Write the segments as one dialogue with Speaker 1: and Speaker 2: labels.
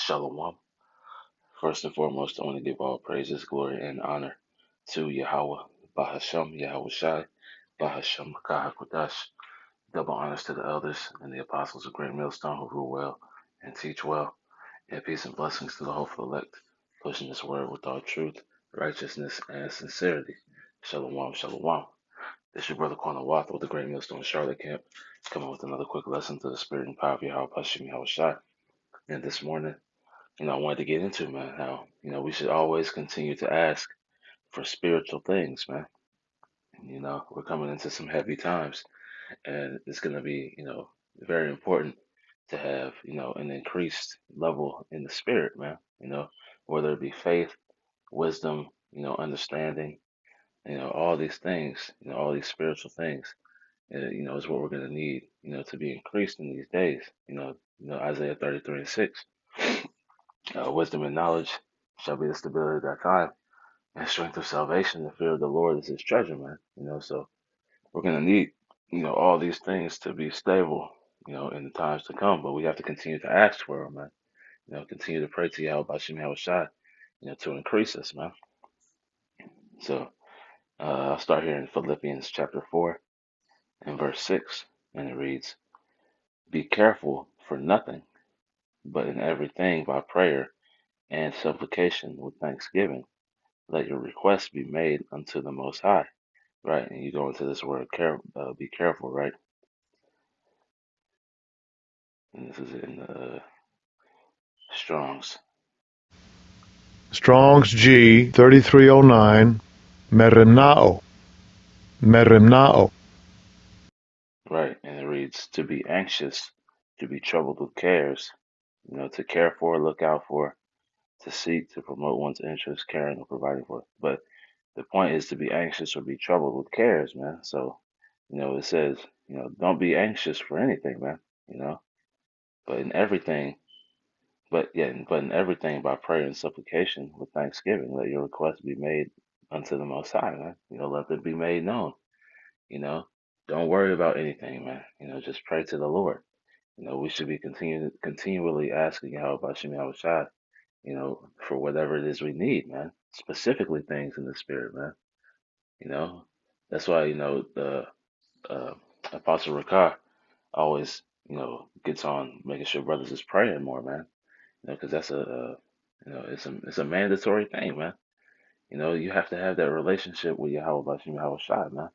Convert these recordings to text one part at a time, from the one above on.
Speaker 1: Shalom. First and foremost, I want to give all praises, glory, and honor to Yahweh, Bahashem, Yahweh Shai, Bahashem, Kahakwadash. Double honors to the elders and the apostles of Great Millstone who rule well and teach well. And peace and blessings to the hopeful elect, pushing this word with all truth, righteousness, and sincerity. Shalom, shalom. This is your brother Quan Wath with the Great Millstone Charlotte Camp, coming with another quick lesson to the spirit and power of Yahweh, Bahashem, Yahweh Shai. And this morning, I wanted to get into, man, how, we should always continue to ask for spiritual things, man. We're coming into some heavy times, and it's going to be, very important to have, an increased level in the spirit, man, whether it be faith, wisdom, understanding, all these things, all these spiritual things, is what we're going to need, to be increased in these days, Isaiah 33 and 6. Wisdom and knowledge shall be the stability of that time, and strength of salvation. The fear of the Lord is his treasure, man. So we're gonna need, all these things to be stable, in the times to come. But we have to continue to ask for them, man. Continue to pray to Yahweh Bashim Yahweh Shai, to increase us, man. So I'll start here in Philippians chapter 4 and verse 6, and it reads, "Be careful for nothing, but in everything by prayer and supplication with thanksgiving, let your requests be made unto the Most High." Right, and you go into this word, be careful, right? And this is in Strong's.
Speaker 2: Strong's G 3309, Merimnao. Merimnao.
Speaker 1: Right, and it reads, to be anxious, to be troubled with cares, to care for, look out for, to seek, to promote one's interests, caring or providing for. But the point is to be anxious or be troubled with cares, man. So, it says, don't be anxious for anything, man, but in everything, but in everything by prayer and supplication with thanksgiving, let your requests be made unto the Most High, man. Let them be made known. You know, don't worry about anything, man. Just pray to the Lord. We should be continually asking Yahweh Bashim Yahweh Shai, for whatever it is we need, man. Specifically things in the spirit, man. You know, that's why the uh, Apostle Rakar always gets on making sure brothers is praying more, man. Because that's it's a mandatory thing, man. You have to have that relationship with Yahweh Bashim Yahweh Shai, man.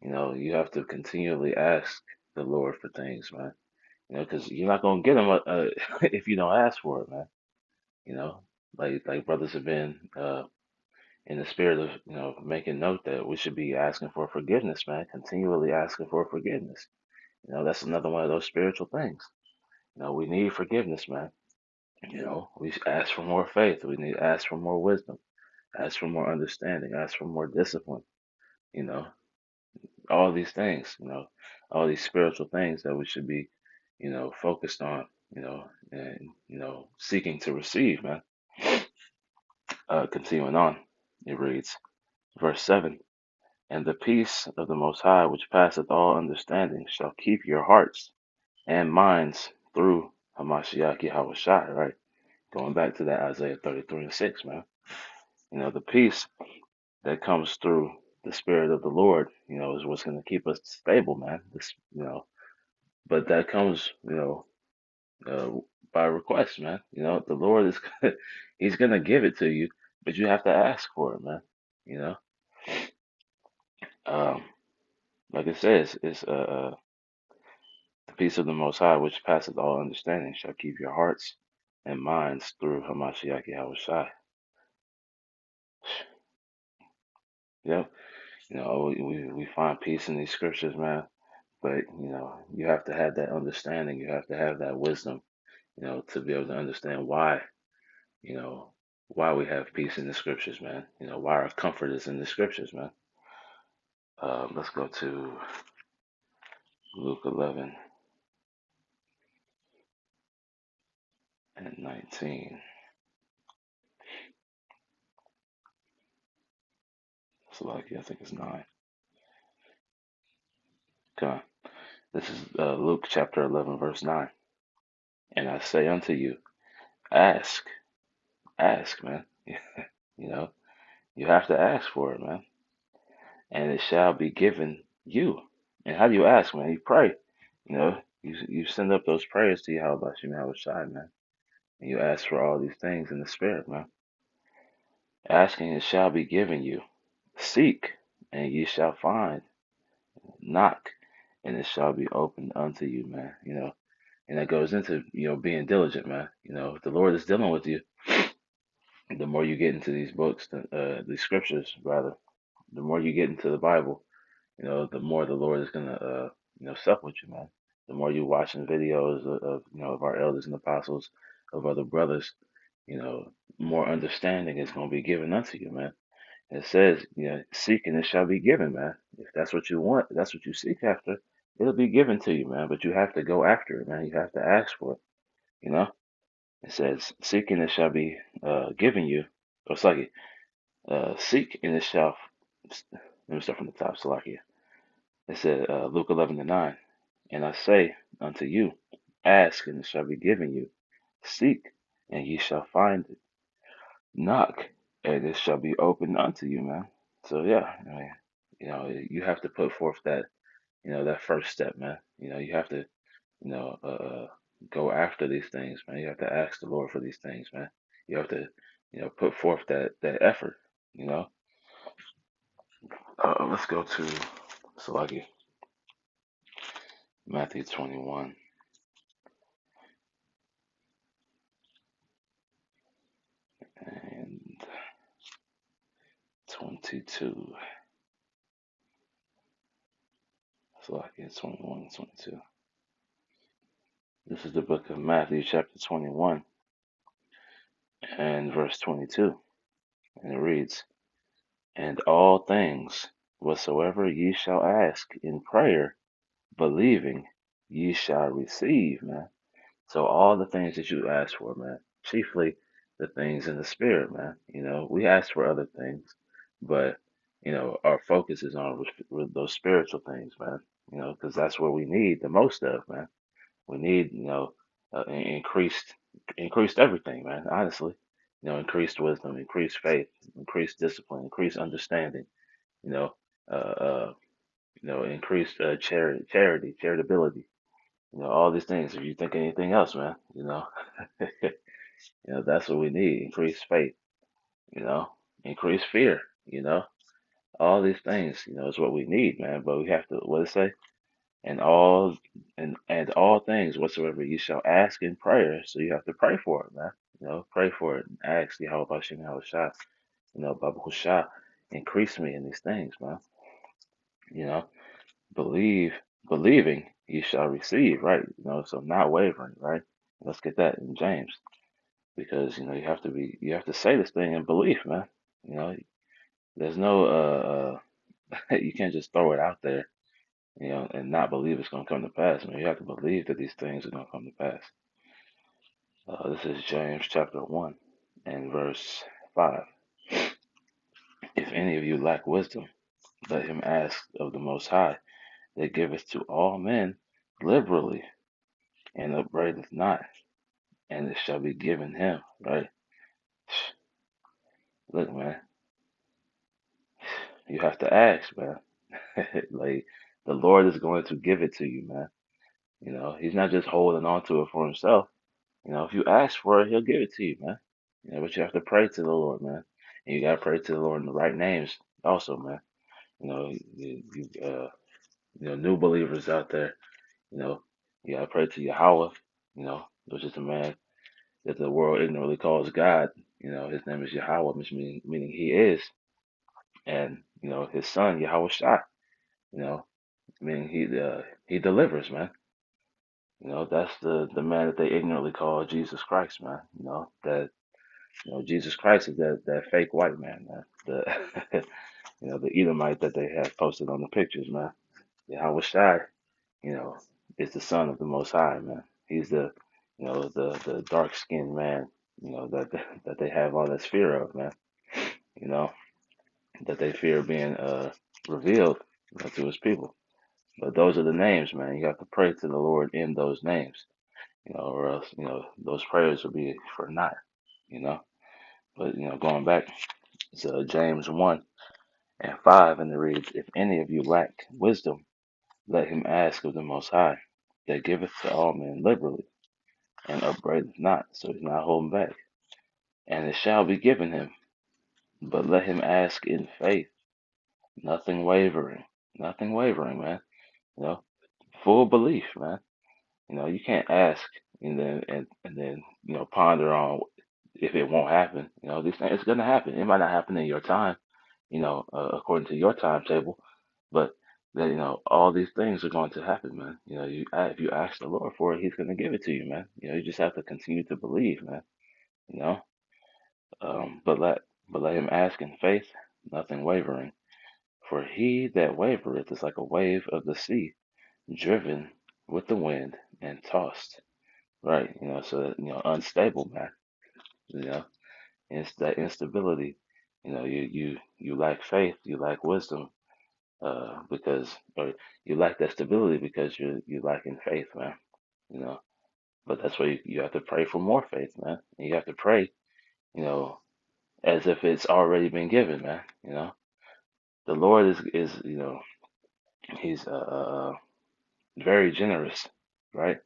Speaker 1: You have to continually ask the Lord for things, man. Because you're not gonna get them if you don't ask for it, man. You know, like brothers have been in the spirit of making note that we should be asking for forgiveness, man. Continually asking for forgiveness. That's another one of those spiritual things. We need forgiveness, man. We ask for more faith. We need to ask for more wisdom. Ask for more understanding. Ask for more discipline. You know, all these things. All these spiritual things that we should be, focused on. And seeking to receive, man. Continuing on, it reads, verse 7, "And the peace of the Most High, which passeth all understanding, shall keep your hearts and minds through Hamashiach Yahweh Shai," right? Going back to that Isaiah 33 and 6, man. The peace that comes through the Spirit of the Lord, is what's going to keep us stable, man. But that comes, uh, by request, man. The Lord is, He's going to give it to you, but you have to ask for it, man. You know, um, like it says, it's the peace of the Most High, which passeth all understanding, shall keep your hearts and minds through Hamashiach Yahweh Shai. Yep. We find peace in these scriptures, man. But you have to have that understanding. You have to have that wisdom, to be able to understand why, you know, why we have peace in the scriptures, man. Why our comfort is in the scriptures, man. Let's go to Luke 11 and 19. I think it's 9. Come on. This is Luke chapter 11, verse 9. "And I say unto you, Ask, ask, man. You know, you have to ask for it, man, and it shall be given you. And how do you ask, man? You pray. You know, you send up those prayers to Yahweh Shem Shai, man, and you ask for all these things in the spirit, man. Asking it shall be given you. Seek, and ye shall find. Knock, and it shall be opened unto you, man. And that goes into being diligent, man. If the Lord is dealing with you, the more you get into these books, these scriptures rather, the more you get into the Bible, the more the Lord is gonna sup with you, man. The more you watching videos of our elders and apostles, of other brothers, you know, more understanding is gonna be given unto you, man. It says, seek and it shall be given, man. If that's what you want, that's what you seek after, it'll be given to you, man. But you have to go after it, man. You have to ask for it, you know. It says, seek and it shall be given you. Or it's like, seek and it shall. Let me start from the top, Salakia. It said, Luke 11:9. And I say unto you, ask and it shall be given you. Seek and ye shall find it. Knock and it shall be opened unto you, man. So yeah, I mean, you have to put forth that first step, man. You have to, you know, uh, go after these things, man. You have to ask the Lord for these things, man. You have to, put forth that effort, you know. Let's go to Salagi, Matthew 21 and 22. Salagi 21 and 22. This is the book of Matthew, chapter 21 and verse 22. And it reads, and all things whatsoever ye shall ask in prayer, believing, ye shall receive, man. So all the things that you ask for, man, chiefly the things in the spirit, man. We ask for other things, but our focus is on those spiritual things, man. Because that's what we need the most of, man. We need, increased everything, man. Honestly, increased wisdom, increased faith, increased discipline, increased understanding. You know, uh, uh, increased charitability. All these things. If you think anything else, man, that's what we need. Increased faith. You know, increased fear. All these things. Is what we need, man. But we have to. What it say? And all things whatsoever you shall ask in prayer. So you have to pray for it, man. Pray for it and ask Yahweh Bashem Yahweh Shai. Baba Husha, increase me in these things, man. You know, believe, believing you shall receive, right? So not wavering, right? Let's get that in James, because you have to say this thing in belief, man. You know, there's no you can't just throw it out there, and not believe it's gonna come to pass. Man, you have to believe that these things are gonna come to pass. This is James chapter 1 and verse 5. If any of you lack wisdom, let him ask of the Most High, that giveth to all men liberally, and upbraideth not, and it shall be given him. Right? Look, man, you have to ask, man. Like, the Lord is going to give it to you, man. He's not just holding on to it for himself. If you ask for it, he'll give it to you, man. But you have to pray to the Lord, man. And you gotta pray to the Lord in the right names, also, man. New believers out there. You gotta pray to Yahweh. Which is the man that the world ignorantly calls God. His name is Yahweh, which meaning He is, and His Son Yahweh Shai. You know, meaning He delivers, man. That's the man that they ignorantly call Jesus Christ, man. That Jesus Christ is that fake white man, man. The the Edomite that they have posted on the pictures, man. Yahweh Shai, you know, is the son of the Most High, man. He's the dark skinned man, that they have all this fear of, man. You know, that they fear being revealed to His people. But those are the names, man. You have to pray to the Lord in those names. or else, those prayers will be for naught, you know. But, going back to James 1 and 5, and it reads, If any of you lack wisdom, let him ask of the Most High, that giveth to all men liberally, and upbraideth not. So he's not holding back. And it shall be given him. But let him ask in faith, nothing wavering. Nothing wavering, man. You know, full belief, man. You can't ask and then ponder on if it won't happen. These things it's gonna happen. It might not happen in your time, according to your timetable, but that all these things are going to happen, man. If you ask the Lord for it, He's gonna give it to you, man. You just have to continue to believe, man. You know, but let him ask in faith, nothing wavering. For he that wavereth is like a wave of the sea, driven with the wind and tossed. Right, so that, unstable, man. You know, it's that instability. You lack faith, you lack wisdom, or you lack that stability because you lack in faith, man. You know, but that's why you have to pray for more faith, man. And you have to pray, you know, as if it's already been given, man. The Lord is He's very generous, right?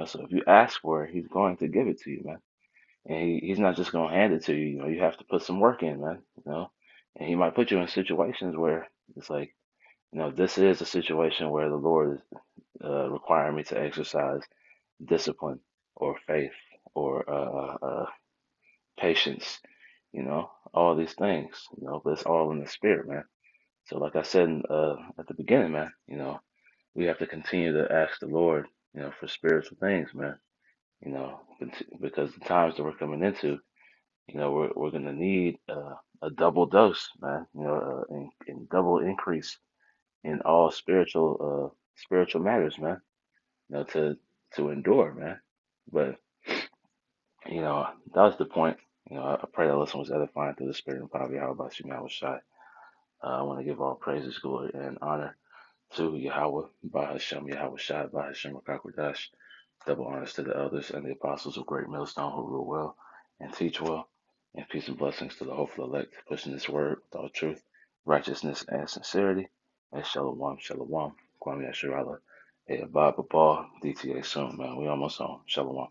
Speaker 1: So if you ask for it, He's going to give it to you, man. And he's not just gonna hand it to you. You have to put some work in, man. And He might put you in situations where it's like, this is a situation where the Lord is requiring me to exercise discipline or faith or patience. All these things. But it's all in the spirit, man. So, like I said at the beginning, man, we have to continue to ask the Lord, for spiritual things, man. Because the times that we're coming into, we're gonna need a double dose, man. And double increase in all spiritual matters, man. To endure, man. But that was the point. I pray that lesson was edifying through the Spirit and power. How about you, Shai? I want to give all praises, glory, and honor to Yahweh, Bahashem, Yahweh Shai, Bahashem, Rakakwadash. Double honors to the elders and the apostles of Great Millstone who rule well and teach well. And peace and blessings to the hopeful elect, pushing this word with all truth, righteousness, and sincerity. And Shalom, Shalom. Kwame Yasharala. Hey, Bob Ball, DTA soon, man. We almost home. Shalom.